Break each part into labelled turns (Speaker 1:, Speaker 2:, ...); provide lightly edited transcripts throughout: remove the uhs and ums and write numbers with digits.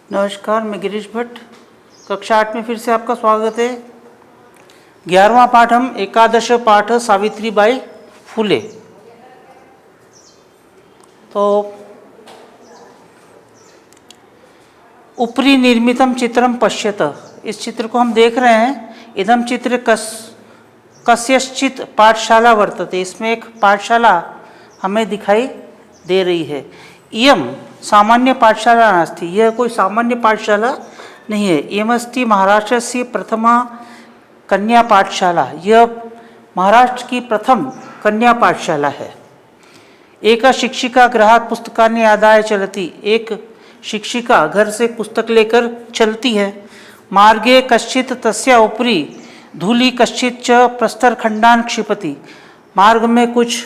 Speaker 1: नमस्कार, मैं गिरीश भट्ट। कक्षा 8 में फिर से आपका स्वागत है। 11वां पाठ हम एकादश पाठ सावित्रीबाई फुले। तो उपरि निर्मितम चित्रम पश्यत, इस चित्र को हम देख रहे हैं। इदम चित्र कस्यश्चित पाठशाला वर्तते, इसमें एक पाठशाला हमें दिखाई दे रही है। इयम सामान्य पाठशाला नास्ति, यह कोई सामान्य पाठशाला नहीं है। इयमस्ति महाराष्ट्र से प्रथमा कन्या पाठशाला, यह महाराष्ट्र की प्रथम कन्या पाठशाला है। एक शिक्षिका गृहात् पुस्तकानि आदाय चलती, एक शिक्षिका घर से पुस्तक लेकर चलती है। मार्गे कश्चित तस्या उपरि धूलि कश्चित च प्रस्तर खंडान क्षिपति, मार्ग में कुछ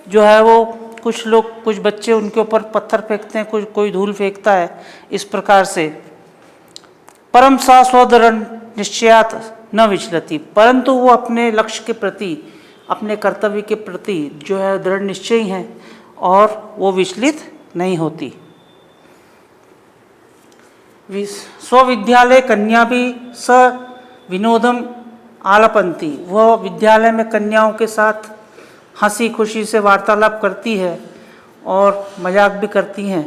Speaker 1: जो है वो कुछ लोग, कुछ बच्चे उनके ऊपर पत्थर फेंकते हैं, कोई धूल फेंकता है। इस प्रकार से परम सा स्वदृढ़ निश्चयात न विचलती, परंतु वो अपने लक्ष्य के प्रति, अपने कर्तव्य के प्रति जो है दृढ़ निश्चयी हैं और वो विचलित नहीं होती। स्वविद्यालय कन्या भी स विनोदम आलपंती, वह विद्यालय में कन्याओं के साथ हंसी खुशी से वार्तालाप करती है और मजाक भी करती हैं।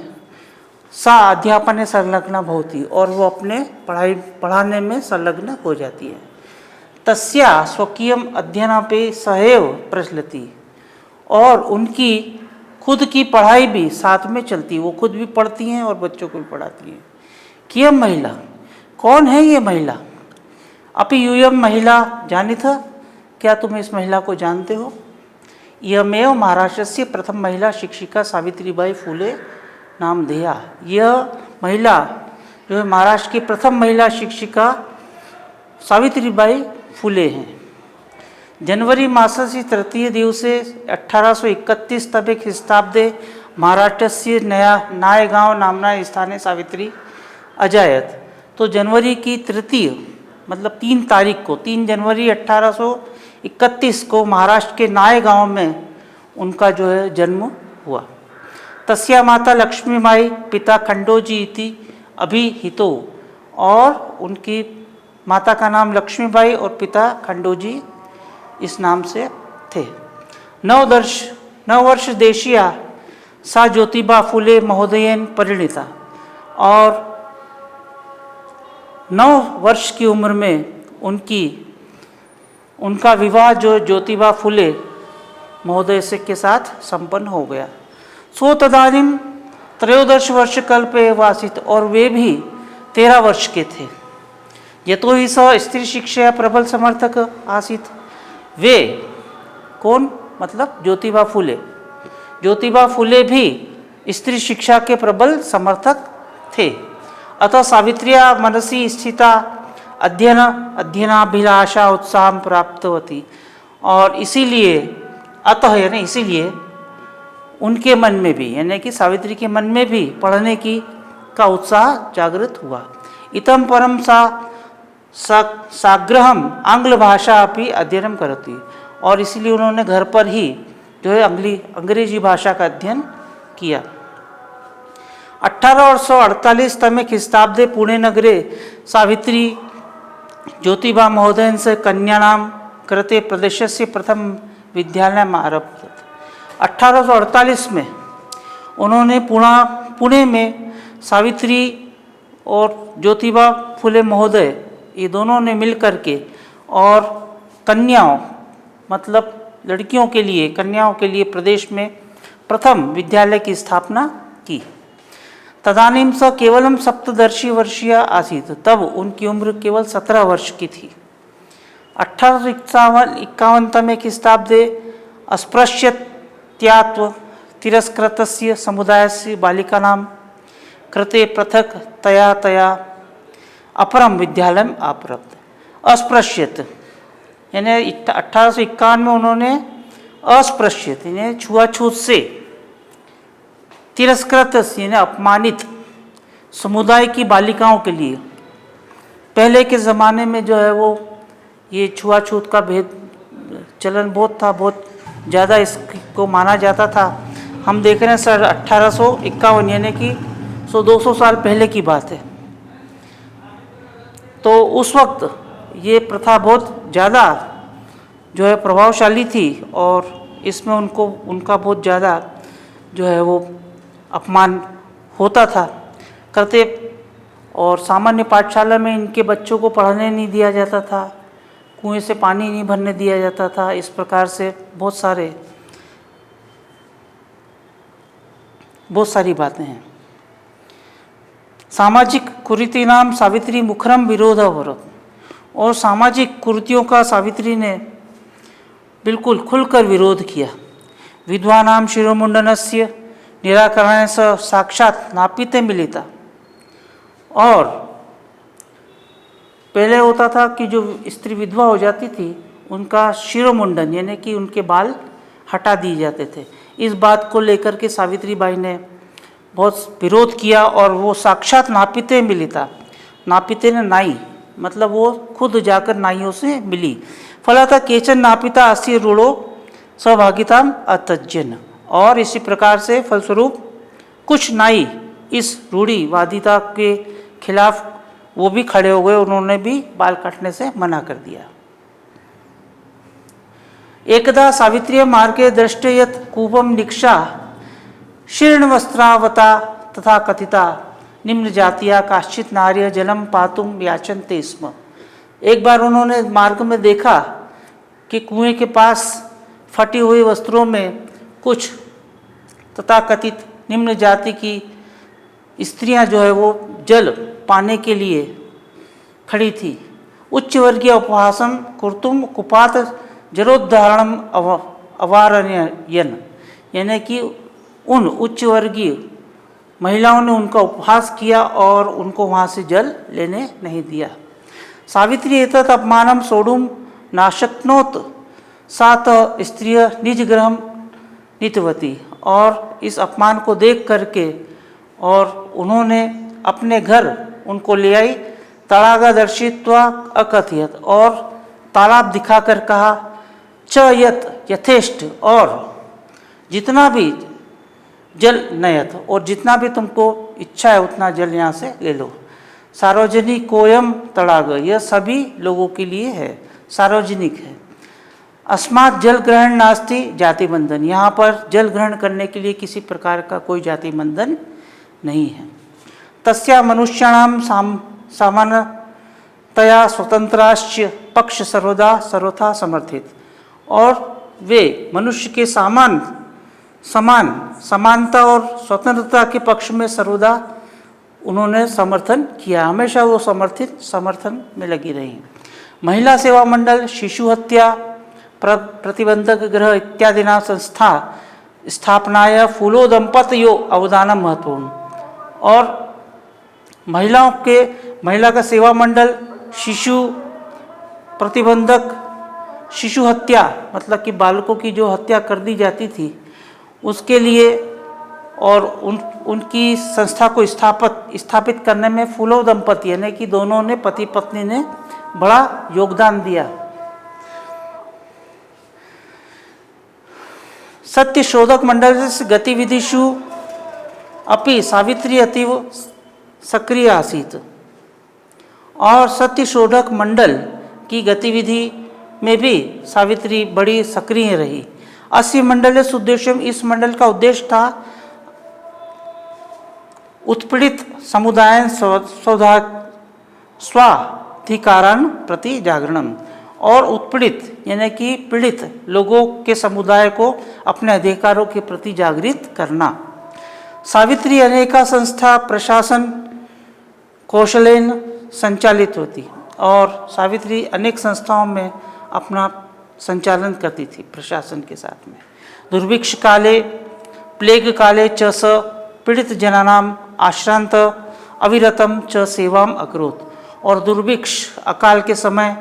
Speaker 1: सा अध्यापने संलग्न भवति, और वो अपने पढ़ाने में संलग्न हो जाती है। तस्या स्वकीयम अध्ययनापि सहैव प्रचलति, और उनकी खुद की पढ़ाई भी साथ में चलती है, वो खुद भी पढ़ती हैं और बच्चों को भी पढ़ाती हैं। कियम महिला, कौन है ये महिला? अपि यूयम महिला जानिथ, क्या तुम इस महिला को जानते हो? यमेव महाराष्ट्र से प्रथम महिला शिक्षिका सावित्रीबाई फुले नामधेया, यह महिला जो है महाराष्ट्र की प्रथम महिला शिक्षिका सावित्रीबाई फुले हैं। जनवरी मासस्य तृतीय दिवसे 1831 तमे ख्रीष्टाब्दे महाराष्ट्रस्य नायगांव नामना स्थाने सावित्री अजायत। तो जनवरी की तृतीय मतलब 3 तारीख को, 3 जनवरी 1831 को महाराष्ट्र के नायगांव में उनका जो है जन्म हुआ। तस्या माता लक्ष्मी माई पिता खंडोजी इति अभिहितो, और उनकी माता का नाम लक्ष्मीबाई और पिता खंडोजी इस नाम से थे। 9 वर्ष देशिया सा ज्योतिबा फुले महोदयन परिणीता, और 9 वर्ष की उम्र में उनका विवाह जो ज्योतिबा फुले महोदय से के साथ संपन्न हो गया। सो तदानीम 13 वर्ष कल्पे वासित, और वे भी 13 वर्ष के थे। यतो ही स स्त्री शिक्षा प्रबल समर्थक आसित, वे कौन? मतलब ज्योतिबा फुले। ज्योतिबा फुले भी स्त्री शिक्षा के प्रबल समर्थक थे। अतः सावित्र्या मनसी स्थिता अध्ययनाभिलाषा उत्साह प्राप्तवती, और इसीलिए अतः यानी इसीलिए उनके मन में भी, यानी कि सावित्री के मन में भी पढ़ने का उत्साह जागृत हुआ। इतम परम सा साग्रहम आंग्ल भाषा अपनी अध्ययन करती, और इसीलिए उन्होंने घर पर ही जो है अंग्रेजी भाषा का अध्ययन किया। 1848 तमे ख्रीष्टाब्दे पुणे नगरे सावित्री ज्योतिबा महोदयन से कन्या नाम कृते प्रदेशस्य प्रथम विद्यालय आरब्ध। 1848 में उन्होंने पुणे में सावित्री और ज्योतिबा फुले महोदय, ये दोनों ने मिल करके और कन्याओं मतलब लड़कियों के लिए, कन्याओं के लिए प्रदेश में प्रथम विद्यालय की स्थापना की। तदानीम स केवलम सप्तदर्शी वर्षीय आसीत, तब उनकी उम्र केवल 17 वर्ष की थी। 1851 तमे ख्रीष्टाब्दे अस्पृश्यत्व तिरस्कृतस्य समुदायस्य बालिकानां कृते पृथक तया अपरम विद्यालय आरब्ध। अस्पृश्यत यानी 1851 में उन्होंने अस्पृश्यत यानी छुआछूत से, तिरस्कृत यानी अपमानित समुदाय की बालिकाओं के लिए, पहले के ज़माने में जो है वो ये छुआछूत का भेद चलन बहुत था, बहुत ज़्यादा इसको माना जाता था। हम देख रहे हैं सर 1851 यानी कि 200 साल पहले की बात है। तो उस वक्त ये प्रथा बहुत ज़्यादा जो है प्रभावशाली थी और इसमें उनका बहुत ज़्यादा जो है वो अपमान होता था करते। और सामान्य पाठशाला में इनके बच्चों को पढ़ने नहीं दिया जाता था, कुएं से पानी नहीं भरने दिया जाता था। इस प्रकार से बहुत सारी बातें हैं। सामाजिक कुरीतिनाम सावित्री मुखरम विरोधावरत, और सामाजिक कुरीतियों का सावित्री ने बिल्कुल खुलकर विरोध किया। विद्वानां शिरोमुंडनस्य निराकरण स साक्षात नापिते मिलिता। और पहले होता था कि जो स्त्री विधवा हो जाती थी उनका शिरोमुंडन यानी कि उनके बाल हटा दिए जाते थे। इस बात को लेकर के सावित्री बाई ने बहुत विरोध किया और वो साक्षात नापिते मिलिता। नापिते ने नाई मतलब वो खुद जाकर नाइयों से मिली। फलतः केचन नापिता अस्य रूढ़ो सहभागिता अत्यजन, और इसी प्रकार से फलस्वरूप कुछ नाई इस रूढ़िवादिता के खिलाफ वो भी खड़े हो गए, उन्होंने भी बाल काटने से मना कर दिया। एकदा सावित्र्य मार्गे दृष्टे यत् कूपम निक्षा शीर्ण वस्त्रावता तथा कथिता निम्न जातिया काश्चित नार्य जलम पातुम याचन्ते स्म। एक बार उन्होंने मार्ग में देखा कि कुएं के पास फटी हुई वस्त्रों में कुछ तथाकथित निम्न जाति की स्त्रियां जो है वो जल पाने के लिए खड़ी थी। उच्च वर्गीय उपहासम कुर्तुम कुपात जलोद्धारणम अवारण्यन, यानी कि उन उच्च वर्गीय महिलाओं ने उनका उपहास किया और उनको वहाँ से जल लेने नहीं दिया। सावित्री एतत् अपमानम सोढ़ुम नाशक्नोत सात स्त्रिय निज गृहम नीतवती, और इस अपमान को देख करके और उन्होंने अपने घर उनको ले आई। तड़ागा दर्शित्वा अकथयत, और तालाब दिखाकर कहा च यत यथेष्ट, और जितना भी जल नयत, और जितना भी तुमको इच्छा है उतना जल यहाँ से ले लो। सार्वजनिक कोयम तड़ाग, यह सभी लोगों के लिए है, सार्वजनिक है। अस्मात् जल ग्रहण नास्ति जाति बंधन, यहाँ पर जल ग्रहण करने के लिए किसी प्रकार का कोई जाति बंधन नहीं है। तस्या मनुष्याणाम सामान्यतया स्वतंत्राश्च पक्ष सर्वथा समर्थित, और वे मनुष्य के समानता और स्वतंत्रता के पक्ष में सर्वदा उन्होंने समर्थन किया, हमेशा वो समर्थन में लगी रही। महिला सेवा मंडल, शिशु हत्या प्रतिबंधक गृह इत्यादिना संस्था स्थापनाय फूलो दंपत्यो अवदानम महत्वपूर्ण, और महिला का सेवा मंडल, शिशु प्रतिबंधक, शिशु हत्या मतलब कि बालकों की जो हत्या कर दी जाती थी उसके लिए, और उनकी संस्था को स्थापित करने में फूलो दंपति यानी कि दोनों ने पति पत्नी ने बड़ा योगदान दिया। सत्य शोधक मंडल गतिविधिषु अपि सावित्री अतीव सक्रिय आसीत, और सत्य शोधक मंडल की गतिविधि में भी सावित्री बड़ी सक्रिय रही। अस्य मंडल उद्देश्यम, इस मंडल का उद्देश्य था उत्पीड़ित समुदाय स्वाधिकारान प्रति जागरणम, और उत्पीड़ित यानी कि पीड़ित लोगों के समुदाय को अपने अधिकारों के प्रति जागृत करना। सावित्री अनेका संस्था प्रशासन कौशलेन संचालित होती, और सावित्री अनेक संस्थाओं में अपना संचालन करती थी प्रशासन के साथ में। दुर्भिक्ष काले प्लेग काले च स पीड़ित जनानाम आश्रांत अविरतम च सेवाम अकरोत, और दुर्भिक्ष अकाल के समय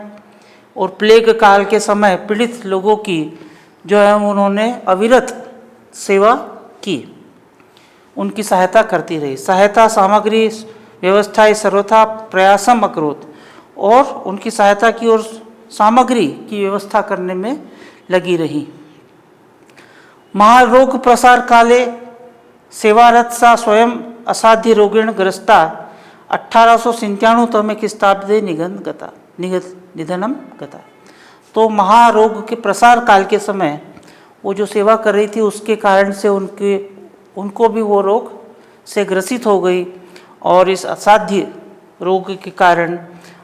Speaker 1: और प्लेग काल के समय पीड़ित लोगों की जो है उन्होंने अविरत सेवा की, उनकी सहायता करती रही। सहायता सामग्री व्यवस्था सर्वथा प्रयासम अकरोत, और उनकी सहायता की और सामग्री की व्यवस्था करने में लगी रही। महारोग प्रसार काले सेवारत सा स्वयं असाध्य रोगेण ग्रस्ता 1897 ख्रीस्ताब्दे निधनम गता। तो महारोग के प्रसार काल के समय वो जो सेवा कर रही थी उसके कारण से उनको भी वो रोग से ग्रसित हो गई और इस असाध्य रोग के कारण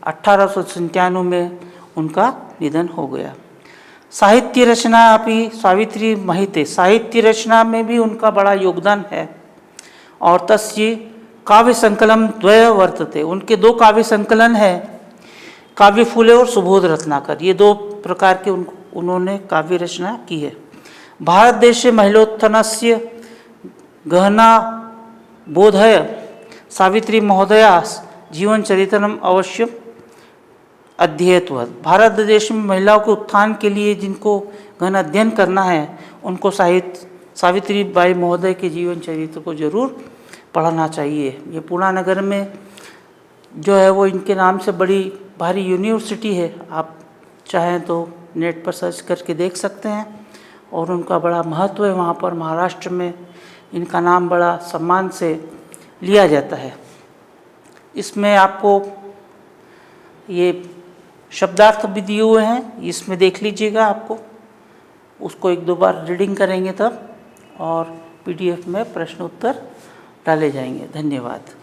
Speaker 1: 1897 में उनका निधन हो गया। साहित्य रचना अपि सावित्री महिते, साहित्य रचना में भी उनका बड़ा योगदान है। और तस्य काव्य संकलन द्वय वर्तते, उनके दो काव्य संकलन है, काव्य फूले और सुबोध रत्नाकर, ये दो प्रकार के उन्होंने काव्य रचना की है। भारत देशे महिलोत्थानस्य गहना बोधय सावित्री महोदया जीवन चरित्रम अवश्य अध्येतवत्। भारत देश में महिलाओं के उत्थान के लिए जिनको गहन अध्ययन करना है उनको सावित्री बाई महोदय के जीवन चरित्र को जरूर पढ़ना चाहिए। ये पुणे नगर में जो है वो इनके नाम से बड़ी भारी यूनिवर्सिटी है, आप चाहें तो नेट पर सर्च करके देख सकते हैं। और उनका बड़ा महत्व है वहाँ पर, महाराष्ट्र में इनका नाम बड़ा सम्मान से लिया जाता है। इसमें आपको ये शब्दार्थ भी दिए हुए हैं, इसमें देख लीजिएगा, आपको उसको एक दो बार रीडिंग करेंगे तब, और PDF में प्रश्न उत्तर डाले जाएंगे। धन्यवाद।